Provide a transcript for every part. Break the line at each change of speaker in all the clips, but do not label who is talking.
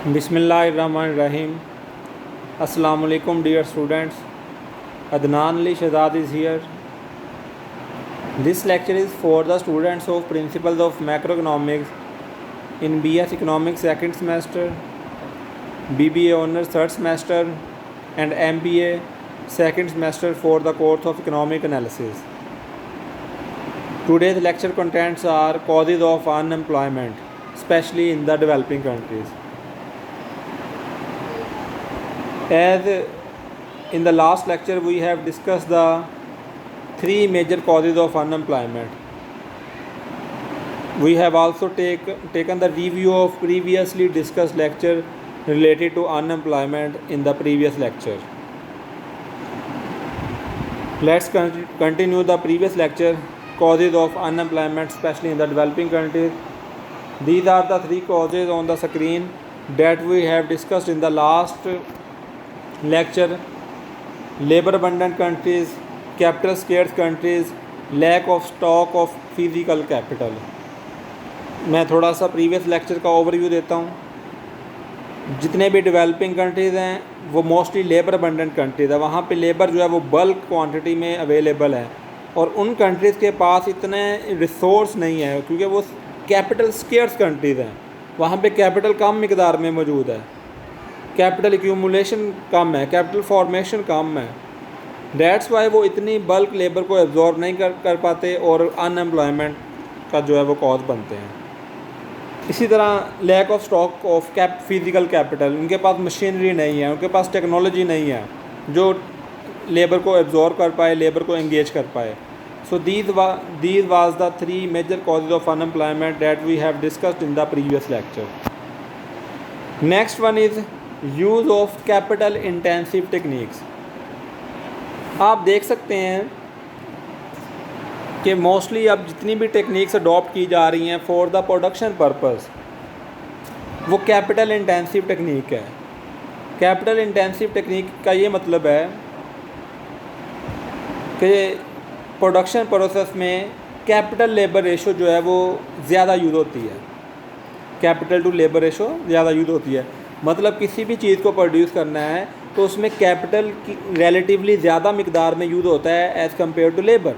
Bismillahirrahmanirrahim. Assalamu alaikum dear students. Adnan Ali Shahzad is here. This lecture is for the students of Principles of Macroeconomics in BS Economics second semester, BBA Honours third semester and MBA second semester for the course of Economic Analysis. Today's lecture contents are causes of unemployment, especially in the developing countries. As in the last lecture we have discussed the three major causes of unemployment. We have also taken the review of previously discussed lecture related to unemployment in the previous lecture. Let's continue the previous lecture, causes of unemployment especially in the developing countries. These are the three causes on the screen that we have discussed in the last lecture: labor abundant countries, capital scarce countries, lack of stock of physical capital. मैं थोड़ा सा previous lecture का overview देता हूँ. जितने भी developing countries हैं वो मोस्टली लेबर अबंडेंट कंट्रीज़ है. वहाँ पे लेबर जो है वो बल्क क्वांटिटी में अवेलेबल है और उन कंट्रीज़ के पास इतने रिसोर्स नहीं है क्योंकि वो कैपिटल स्केर्स कंट्रीज़ हैं. वहाँ पे कैपिटल कम मिकदार में मौजूद है, कैपिटल एक्यूमुलेशन कम है, कैपिटल फॉर्मेशन कम है. दैट्स वाई वो इतनी बल्क लेबर को एब्जॉर्ब नहीं कर पाते और अनएम्प्लॉयमेंट का जो है वो कॉज बनते हैं. इसी तरह lack of stock of physical capital, उनके पास मशीनरी नहीं है, उनके पास टेक्नोलॉजी नहीं है जो लेबर को एब्जॉर्ब कर पाए, लेबर को एंगेज कर पाए. So these was the three major causes of unemployment that we have discussed in the previous lecture. Next one is use of capital intensive techniques. आप देख सकते हैं कि मोस्टली अब जितनी भी टेक्निक्स अडॉप्ट की जा रही हैं फॉर द प्रोडक्शन पर्पस वो कैपिटल इंटेंसिव टेक्निक है. कैपिटल इंटेंसिव टेक्निक का ये मतलब है कि प्रोडक्शन प्रोसेस में कैपिटल लेबर रेशो जो है वो ज़्यादा यूज़ होती है. कैपिटल टू लेबर रेशो ज़्यादा यूज़ होती है. मतलब किसी भी चीज़ को प्रोड्यूस करना है तो उसमें कैपिटल की रिलेटिवली ज़्यादा मिकदार में यूज़ होता है एज़ कम्पेयर टू लेबर.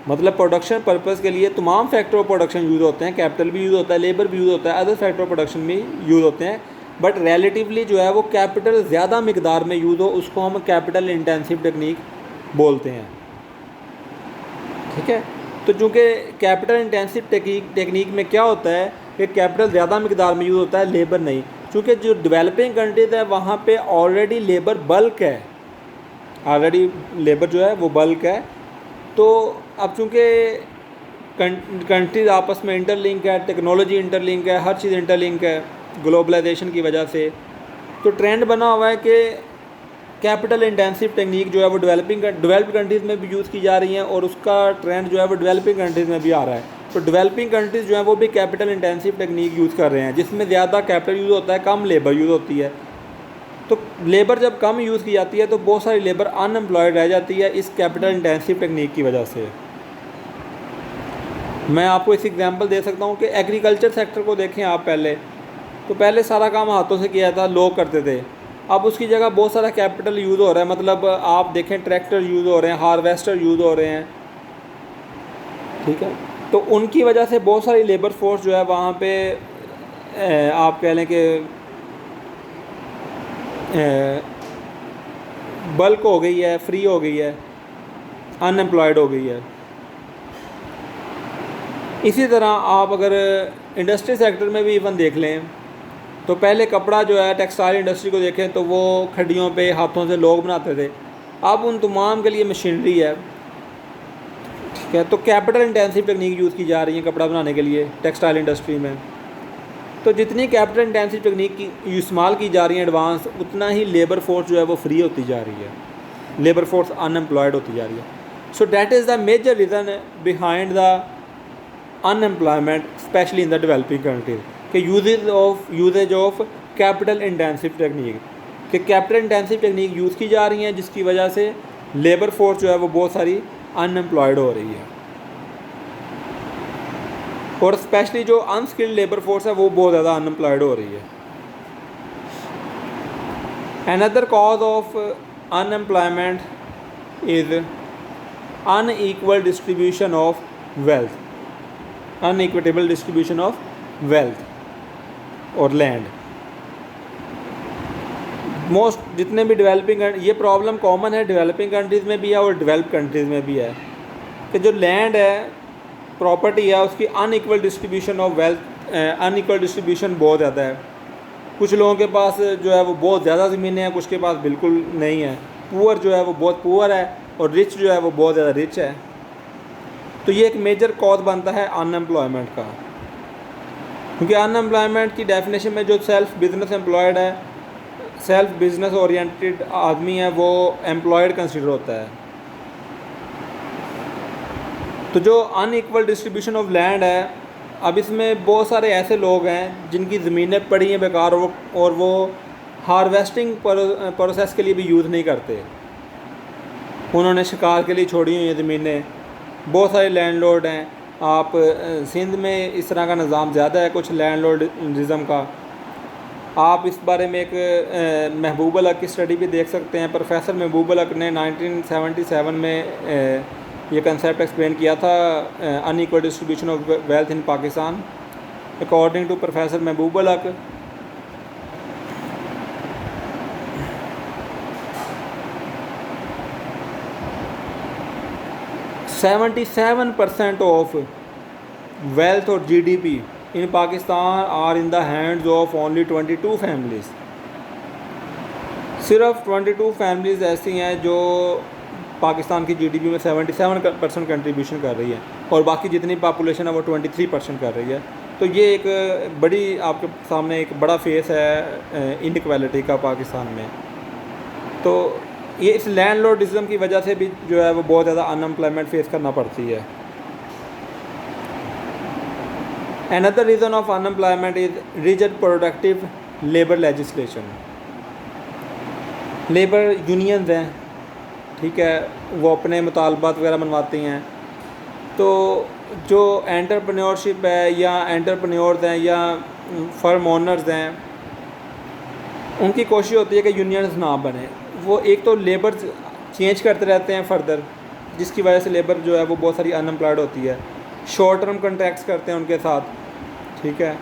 मतलब प्रोडक्शन पर्पस के लिए तमाम फैक्टर ऑफ प्रोडक्शन यूज़ होते हैं. कैपिटल भी यूज़ होता है, लेबर भी यूज़ होता है, अदर फैक्टर ऑफ प्रोडक्शन भी यूज़ होते हैं. बट रिलेटिवली जो है वो कैपिटल ज़्यादा मिकदार में यूज़ हो उसको हम कैपिटल इंटेंसिव टेक्निक बोलते हैं. ठीक है. तो चूँकि कैपिटल इंटेंसिव टेक्निक में क्या होता है कि कैपिटल ज़्यादा मिकदार में यूज़ होता है, लेबर नहीं. चूँकि जो डेवलपिंग कंट्रीज़ है वहाँ पे ऑलरेडी लेबर बल्क है, ऑलरेडी लेबर जो है वो बल्क है. तो अब चूँकि कंट्रीज़ आपस में इंटरलिंक है, टेक्नोलॉजी इंटरलिंक है, हर चीज़ इंटरलिंक है ग्लोबलाइजेशन की वजह से, तो ट्रेंड बना हुआ है कि कैपिटल इंटेंसिव टेक्निक जो है वो डेवलप्ड कंट्रीज़ में भी यूज़ की जा रही हैं और उसका ट्रेंड जो है वो डेवलपिंग कंट्रीज़ में भी आ रहा है. तो डेवलपिंग कंट्रीज़ जो है वो भी कैपिटल इंटेंसिव टेक्निक यूज़ कर रहे हैं जिसमें ज़्यादा कैपिटल यूज़ होता है, कम लेबर यूज़ होती है. तो लेबर जब कम यूज़ की जाती है तो बहुत सारी लेबर अनएम्प्लॉयड रह जाती है इस कैपिटल इंटेंसिव टेक्निक की वजह से. मैं आपको इस एग्जांपल दे सकता हूँ कि एग्रीकल्चर सेक्टर को देखें आप. पहले सारा काम हाथों से किया था, लोग करते थे. अब उसकी जगह बहुत सारा कैपिटल यूज़ हो रहा है. मतलब आप देखें ट्रैक्टर यूज़ हो रहे हैं, हार्वेस्टर यूज़ हो रहे हैं. ठीक है. तो उनकी वजह से बहुत सारी लेबर फोर्स जो है वहाँ पे आप कह लें कि बल्क हो गई है, फ्री हो गई है, अनएम्प्लॉयड हो गई है. इसी तरह आप अगर इंडस्ट्री सेक्टर में भी इवन देख लें तो पहले कपड़ा जो है टेक्सटाइल इंडस्ट्री को देखें तो वो खड्डियों पे हाथों से लोग बनाते थे. अब उन तमाम के लिए मशीनरी है. ठीक है. तो कैपिटल इंटेंसिव टेक्निक यूज़ की जा रही है कपड़ा बनाने के लिए टेक्सटाइल इंडस्ट्री में. तो जितनी कैपिटल इंटेंसिव टेक्निक की इस्तेमाल की जा रही है एडवांस, उतना ही लेबर फोर्स जो है वो फ्री होती जा रही है, लेबर फोर्स अनएम्प्लॉयड होती जा रही है. So that is the major reason behind the unemployment specially in the developing countries के usages of capital intensive technique. कि कैपिटल इंटेंसिव टेक्निक यूज़ की जा रही हैं जिसकी वजह से लेबर फोर्स जो है वो बहुत सारी अनएम्प्लॉयड हो रही है. और स्पेशली जो अनस्किल्ड लेबर फोर्स है वो बहुत ज़्यादा अनएम्प्लॉयड हो रही है. Another cause of unemployment is unequal distribution of wealth, unequitable distribution of wealth और लैंड। मोस्ट जितने भी डेवलपिंग, ये प्रॉब्लम कॉमन है डेवलपिंग कंट्रीज़ में भी है और डेवलप कंट्रीज़ में भी है कि जो लैंड है, प्रॉपर्टी है, उसकी unequal distribution of wealth, unequal distribution बहुत ज़्यादा है। कुछ लोगों के पास जो है वो बहुत ज़्यादा ज़मीनें हैं, कुछ के पास बिल्कुल नहीं है। पुअर जो है वो बहुत पुअर है और रिच जो है वो बहुत ज़्यादा रिच है। तो ये एक मेजर कॉज बनता है अनएम्प्लॉयमेंट का, क्योंकि अनएम्प्लॉयमेंट की डेफिनेशन में जो सेल्फ बिजनेस एम्प्लॉयड है, सेल्फ बिजनेस ओरिएंटेड आदमी है, वो एम्प्लॉयड कंसिडर होता है। तो जो अनइक्वल डिस्ट्रीब्यूशन ऑफ लैंड है, अब इसमें बहुत सारे ऐसे लोग हैं जिनकी ज़मीनें पड़ी हैं बेकार और वो हार्वेस्टिंग प्रोसेस के लिए भी यूज़ नहीं करते, उन्होंने शिकार के लिए छोड़ी हुई हैं ज़मीनें। बहुत सारे लैंडलॉर्ड हैं। आप सिंध में इस तरह का निज़ाम ज़्यादा है, कुछ लैंडलॉर्डिज़म का। आप इस बारे में एक महबूब अल हक की स्टडी भी देख सकते हैं। प्रोफेसर महबूब अल हक ने 1977 में ये कंसेप्ट एक्सप्लेन किया था, unequal distribution of wealth in Pakistan. According to professor Mahbub ul Haq, %77 of wealth और GDP in Pakistan are in the hands of only 22 families. सिर्फ 22 फैमिलीज़ ऐसी हैं जो पाकिस्तान की GDP में 77% कंट्रीब्यूशन कर रही है और बाकी जितनी पॉपुलेशन है वो 23% कर रही है। तो ये एक बड़ी आपके सामने एक बड़ा फेस है इनइक्वालिटी का पाकिस्तान में। तो ये इस लैंडलॉर्डिज़म की वजह से भी जो है वो बहुत ज़्यादा अनएम्प्लॉयमेंट फेस करना पड़ती है। Another reason of unemployment is rigid productive labor legislation. Labour unions हैं, ठीक है, वो अपने मुतालबात वगैरह मनवाती हैं। तो जो एंटरप्रेन्योरशिप है या एंटरप्रेन्योर्स हैं या फर्म ओनर्स हैं, उनकी कोशिश होती है कि यूनियंस ना बने। वो एक तो लेबर चेंज करते रहते हैं फर्दर, जिसकी वजह से लेबर जो है वो बहुत सारी अनएम्प्लॉयड होती है। शॉर्ट टर्म कॉन्ट्रैक्ट्स करते हैं उनके साथ, ठीक है।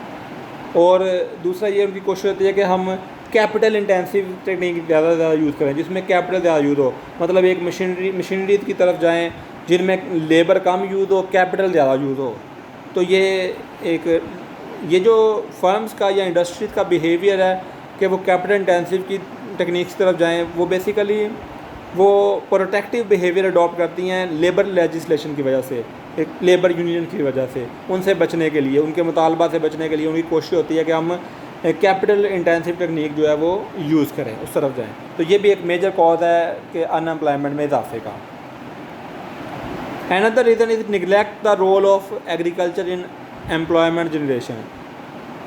और दूसरा ये उनकी कोशिश होती है कि हम कैपिटल इंटेंसिव टेक्निक ज़्यादा से ज़्यादा यूज़ करें, जिसमें कैपिटल ज़्यादा यूज़ हो। मतलब एक मशीनरीज की तरफ जाएं जिनमें लेबर कम यूज़ हो, कैपिटल ज़्यादा यूज़ हो। तो ये जो फर्म्स का या इंडस्ट्रीज़ का बिहेवियर है कि वो कैपिटल इंटेंसिव की टेक्निक्स की तरफ जाएँ, वो बेसिकली वो प्रोटेक्टिव बिहेवियर अडॉप्ट करती हैं लेबर लेजिस्लेशन की वजह से, एक लेबर यूनियन की वजह से। उनसे बचने के लिए, उनके मुतालबा से बचने के लिए उनकी कोशिश होती है कि हम कैपिटल इंटेंसिव टेक्निक जो है वो यूज़ करें, उस तरफ जाएं। तो ये भी एक मेजर कॉज है कि अनएम्प्लॉयमेंट में इजाफे का। Another reason is neglect the role of agriculture in employment generation.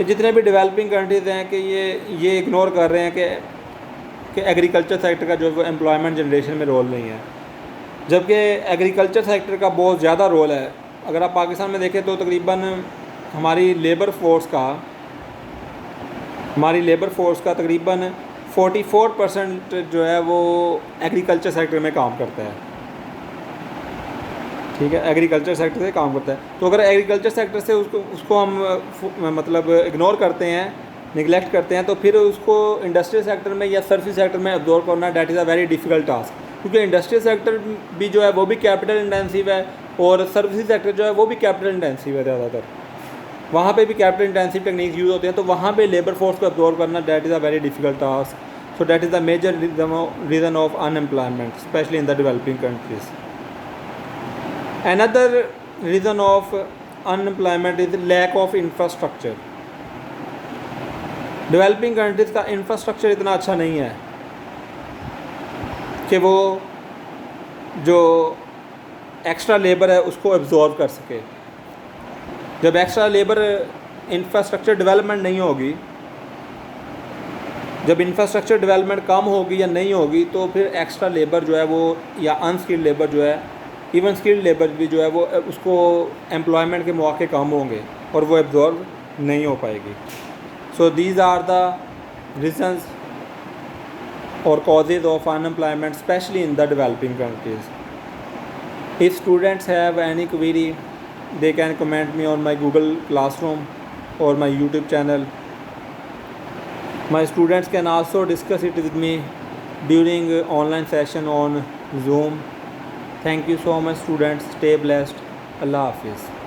जितने भी डेवलपिंग कंट्रीज़ हैं कि ये इग्नोर कर रहे हैं कि एग्रीकल्चर सेक्टर का जो है वो एम्प्लॉयमेंट जनरेशन में रोल नहीं है, जबकि एग्रीकल्चर सेक्टर का बहुत ज़्यादा रोल है। अगर आप पाकिस्तान में देखें तो तकरीबन हमारी लेबर फोर्स का तकरीबन 44% जो है वो एग्रीकल्चर सेक्टर में काम करता है, ठीक है, एग्रीकल्चर सेक्टर से काम करता है। तो अगर एग्रीकल्चर सेक्टर से उसको हम मतलब इग्नोर करते हैं, निगलेक्ट करते हैं, तो फिर उसको इंडस्ट्रियल सेक्टर में या सर्विस सेक्टर में अब्जॉर्ब करना that is a very difficult task, क्योंकि इंडस्ट्रियल सेक्टर भी जो है वो भी कैपिटल इंटेंसिव है और सर्विस सेक्टर जो है वो भी कैपिटल इंटेंसिव है ज़्यादातर। वहाँ पे भी कैपिटल इंटेंसिव टेक्निक्स यूज़ होते हैं, तो वहाँ पे लेबर फोर्स को अब्जॉर्ब करना that is a very difficult task. So that is the major reason of unemployment specially in the developing countries. Another reason of unemployment is lack of infrastructure. Developing countries का infrastructure इतना अच्छा नहीं है कि वो जो extra labour है उसको एब्जॉर्ब कर सके। जब एक्स्ट्रा लेबर इंफ्रास्ट्रक्चर डेवलपमेंट नहीं होगी, जब इंफ्रास्ट्रक्चर डेवलपमेंट कम होगी या नहीं होगी, तो फिर एक्स्ट्रा लेबर जो है वो या अनस्किल्ड लेबर जो है, इवन स्किल्ड लेबर भी जो है वो उसको एम्प्लॉयमेंट के मौके कम होंगे और वो एब्जॉर्ब नहीं हो पाएगी। So these are the reasons or causes of unemployment, especially in the developing countries. If students have any query, they can comment me on my Google Classroom or my YouTube channel. My students can also discuss it with me during online session on Zoom. Thank you so much students. Stay blessed. Allah Hafiz.